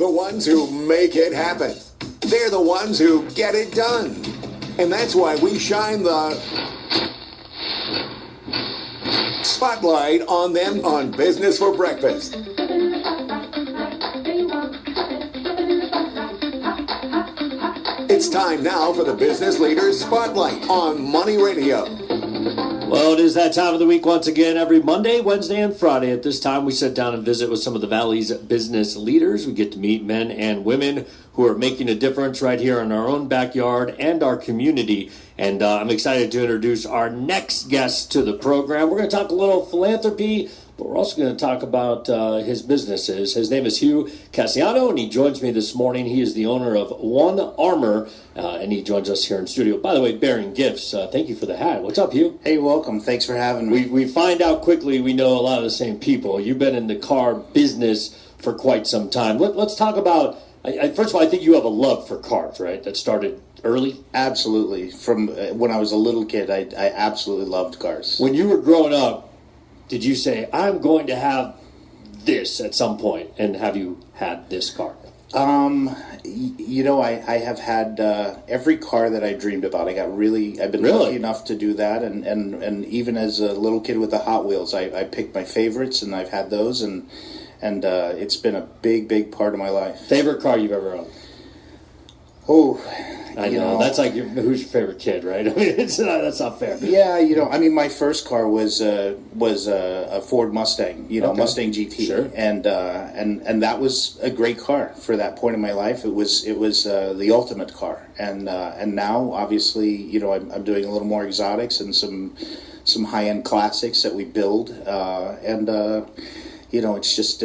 the ones who make it happen. They're the ones who get it done. And that's why we shine the spotlight on them on Business for Breakfast. It's time now for the Business Leaders Spotlight on Money Radio. Well, it is that time of the week once again. Every Monday, Wednesday, and Friday at this time, we sit down and visit with some of the Valley's business leaders. We get to meet men and women who are making a difference right here in our own backyard and our community. And I'm excited to introduce our next guest to the program. We're going to talk a little philanthropy, but we're also going to talk about his businesses. His name is Hugh Casiano, and he joins me this morning. He is the owner of One Armor, and he joins us here in studio. By the way, bearing gifts. Thank you for the hat. What's up, Hugh? Hey, welcome. Thanks for having me. We find out quickly we know a lot of the same people. You've been in the car business for quite some time. Let's talk about, first of all, I think you have a love for cars, right? That started early? Absolutely. From when I was a little kid, I absolutely loved cars. When you were growing up, did you say, I'm going to have this at some point, and have you had this car? You know, I have had every car that I dreamed about. I've been lucky enough to do that, and even as a little kid with the Hot Wheels, I picked my favorites, and I've had those, and it's been a big part of my life. Favorite car you've ever owned? Oh, I know. That's like, who's your favorite kid, right? I mean, that's not fair. Yeah, I mean, my first car was a Ford Mustang, Mustang GT, sure. and that was a great car for that point in my life. It was the ultimate car, and now obviously, I'm doing a little more exotics and some high end classics that we build, it's just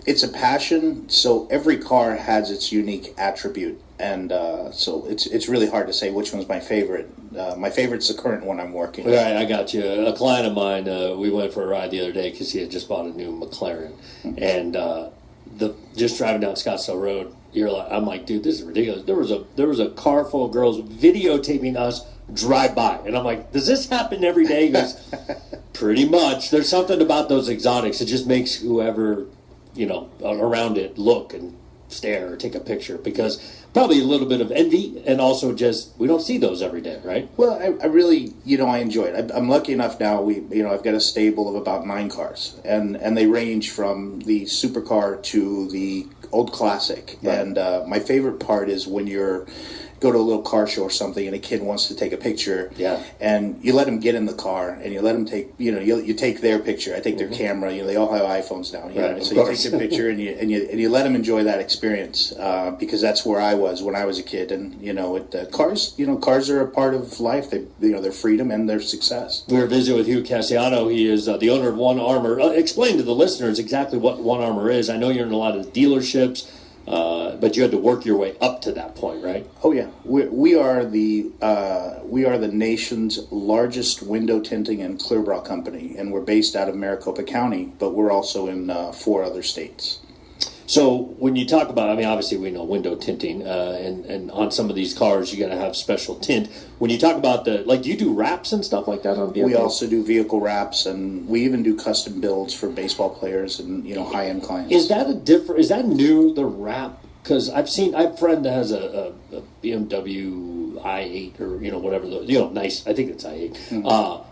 it's a passion. So every car has its unique attribute, and so it's really hard to say which one's my favorite. My favorite's the current one I'm working on. Right, I got you. A client of mine, we went for a ride the other day because he had just bought a new McLaren, and just driving down Scottsdale Road, I'm like, dude, this is ridiculous. There was a car full of girls videotaping us drive by, and I'm like, does this happen every day? He goes, pretty much. There's something about those exotics. It just makes whoever around it look and stare or take a picture, because probably a little bit of envy, and also just we don't see those every day, right? Well, I really, I enjoy it. I'm lucky enough now. I've got a stable of about 9 cars, and they range from the supercar to the old classic. Right. And my favorite part is when go to a little car show or something, and a kid wants to take a picture. Yeah. And you let them get in the car, and you let them take, you take their picture. I take their camera. They all have iPhones now. Right, so you take their picture, and you let them enjoy that experience, because that's where I was when I was a kid. And cars are a part of life. Their freedom and their success. We were visiting with Hugh Casiano. He is the owner of One Armor. Explain to the listeners exactly what One Armor is. I know you're in a lot of dealerships. But you had to work your way up to that point, right? Oh yeah, we are the nation's largest window tinting and clear bra company, and we're based out of Maricopa County, but we're also in 4 other states. So when you talk about, obviously we know window tinting, and on some of these cars you got to have special tint. When you talk about do you do wraps and stuff like that on vehicles? We also do vehicle wraps, and we even do custom builds for baseball players and high-end clients. Is that new, the wrap? Because I have a friend that has a BMW i8 or whatever, nice. I think it's i8, mm-hmm.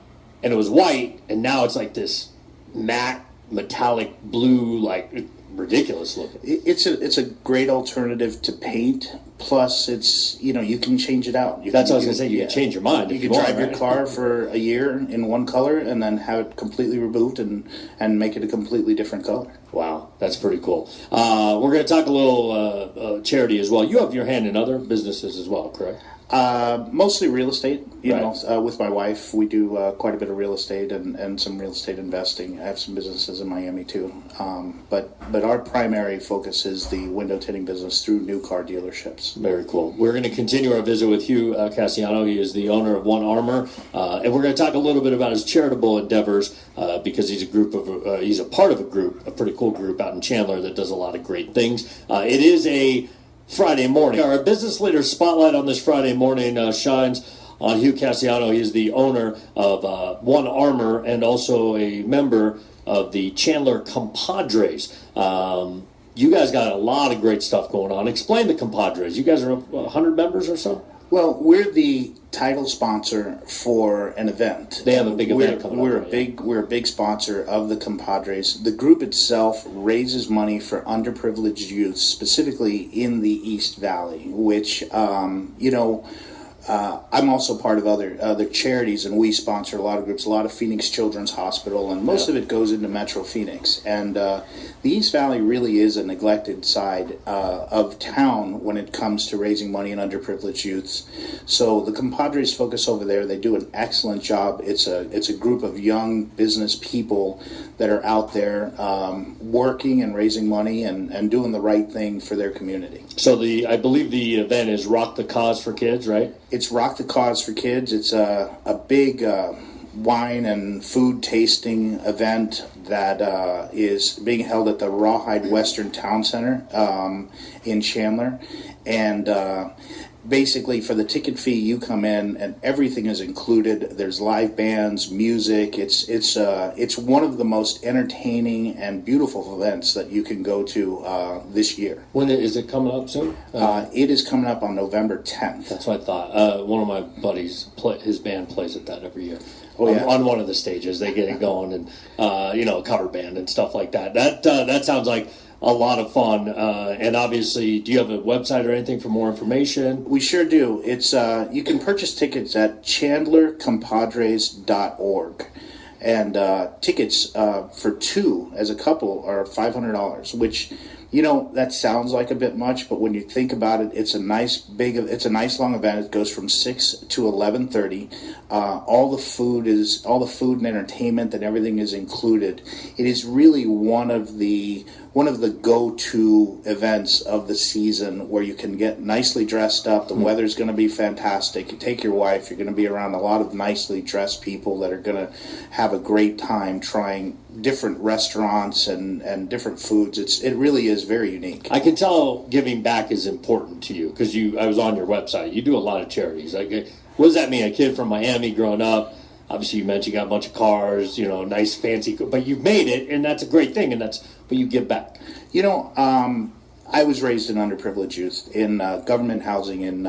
And it was white, and now it's like this matte metallic blue, like ridiculous looking. It's a great alternative to paint. Plus, it's you can change it out. That's what I was going to say. You can change your mind. You can drive your car for a year in one color, and then have it completely removed and make it a completely different color. Wow, that's pretty cool. We're going to talk a little charity as well. You have your hand in other businesses as well, correct? Mostly real estate. Right. With my wife, we do quite a bit of real estate and some real estate investing. I have some businesses in Miami too. But our primary focus is the window tinting business through new car dealerships. Very cool. We're going to continue our visit with Hugh Casiano. He is the owner of One Armor, and we're going to talk a little bit about his charitable endeavors, because he's a part of a pretty cool group out in Chandler that does a lot of great things. It is a Friday morning. Our business leader spotlight on this Friday morning shines on Hugh Casiano. He is the owner of One Armor and also a member of the Chandler Compadres. You guys got a lot of great stuff going on. Explain the Compadres. You guys are 100 members or so? Well, we're the title sponsor for an event. They have a big event coming up. We're a big sponsor of the Compadres. The group itself raises money for underprivileged youth, specifically in the East Valley, which I'm also part of other charities, and we sponsor a lot of groups, a lot of Phoenix Children's Hospital, and most of it goes into Metro Phoenix. And the East Valley really is a neglected side of town when it comes to raising money in underprivileged youths. So the Compadres focus over there. They do an excellent job. It's a group of young business people that are out there working and raising money and doing the right thing for their community. So I believe the event is Rock the Cause for Kids, right? It's Rock the Cause for Kids. It's a big wine and food tasting event that is being held at the Rawhide Western Town Center in Chandler. And basically, for the ticket fee, you come in and everything is included. There's live bands, music. It's one of the most entertaining and beautiful events that you can go to this year. When is it coming up soon? It is coming up on November 10th. That's what I thought. One of my buddies, his band plays at that every year. Oh, yeah. On one of the stages, they get it going, and a cover band and stuff like that. That sounds like a lot of fun. And obviously, do you have a website or anything for more information? We sure do. It's you can purchase tickets at chandlercompadres.org. And tickets for two as a couple are $500, which, that sounds like a bit much, but when you think about it, it's a nice long event. It goes from 6 to 11:30. All the food and entertainment and everything is included. It is really one of the go-to events of the season where you can get nicely dressed up. The weather's going to be fantastic. You take your wife, you're going to be around a lot of nicely dressed people that are going to have a great time trying different restaurants and different foods. It really is very unique. I can tell giving back is important to you because I was on your website. You do a lot of charities. Like, what does that mean? A kid from Miami growing up, obviously you mentioned you got a bunch of cars, nice fancy, but you've made it, and that's a great thing, but you give back. I was raised in underprivileged youth in government housing in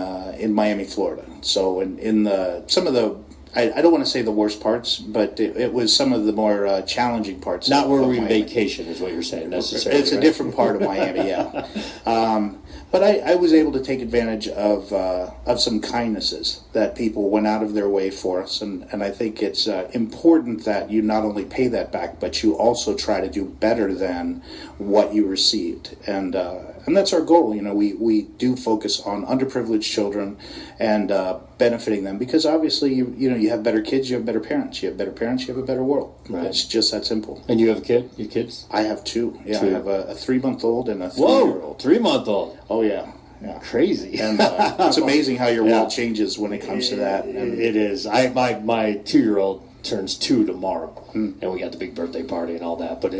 Miami, Florida. So in some of the, I don't want to say the worst parts, but it was some of the more challenging parts. Not where we Miami. Vacation is what you're saying necessarily. It's a different part of Miami, yeah. But I was able to take advantage of some kindnesses that people went out of their way for us, and I think it's important that you not only pay that back, but you also try to do better than what you received, and that's our goal. We do focus on underprivileged children and benefiting them because obviously you have better kids, you have better parents. You have better parents, you have a better world. Right. It's just that simple. And you have a kid? Your kids? I have two. Yeah, I have a 3-month-old and a 3-year-old. 3-year-old. 3-month-old. Oh yeah. Yeah. Crazy. And it's amazing how your world changes when it comes to that. And it is. My 2-year-old turns 2 tomorrow, and we got the big birthday party and all that. But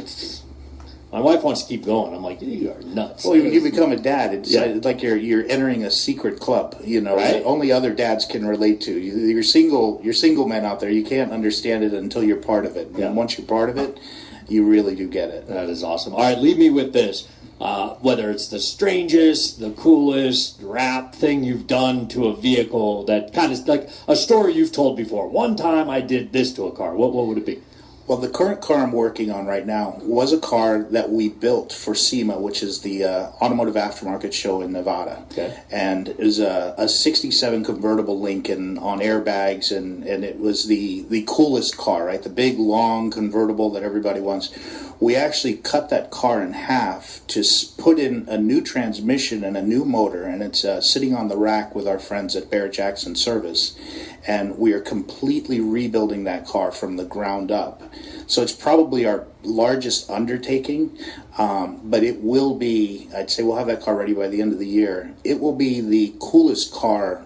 my wife wants to keep going. I'm like, you are nuts. Well, you become a dad. It's like you're entering a secret club. Right? That only other dads can relate to. You're single men out there. You can't understand it until you're part of it. Yeah. And once you're part of it, you really do get it. That is awesome. All right, leave me with this. Whether it's the strangest, the coolest rap thing you've done to a vehicle that kind of like a story you've told before. One time I did this to a car. What would it be? Well, the current car I'm working on right now was a car that we built for SEMA, which is the automotive aftermarket show in Nevada. Okay. And it was a 67 convertible Lincoln on airbags, and it was the coolest car, right? The big, long convertible that everybody wants. We actually cut that car in half to put in a new transmission and a new motor, and it's sitting on the rack with our friends at Barrett Jackson Service. And we are completely rebuilding that car from the ground up. So it's probably our largest undertaking, but it will be, I'd say we'll have that car ready by the end of the year. It will be the coolest car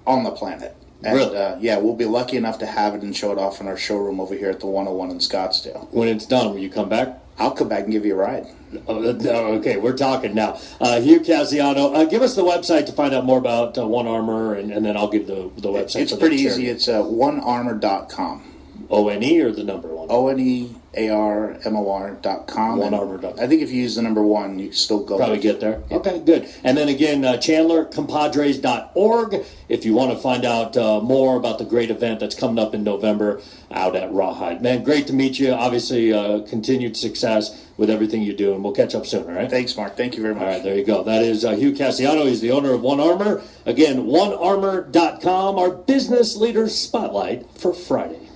on the planet. And, really? We'll be lucky enough to have it and show it off in our showroom over here at the 101 in Scottsdale. When it's done, will you come back? I'll come back and give you a ride. Okay, we're talking now. Hugh Casiano, give us the website to find out more about One Armor, and then I'll give the website. It's pretty easy. It's onearmor.com. ONE or the number one? ONE OneArmor.com. OneArmor.com. I think if you use the number 1, you can still go. Probably get there. Okay, good. And then again, ChandlerCompadres.org if you want to find out more about the great event that's coming up in November out at Rawhide. Man, great to meet you. Obviously, continued success with everything you do, and we'll catch up soon, all right? Thanks, Mark. Thank you very much. All right, there you go. That is Hugh Casiano. He's the owner of One Armor. Again, OneArmor.com, our business leaders spotlight for Friday.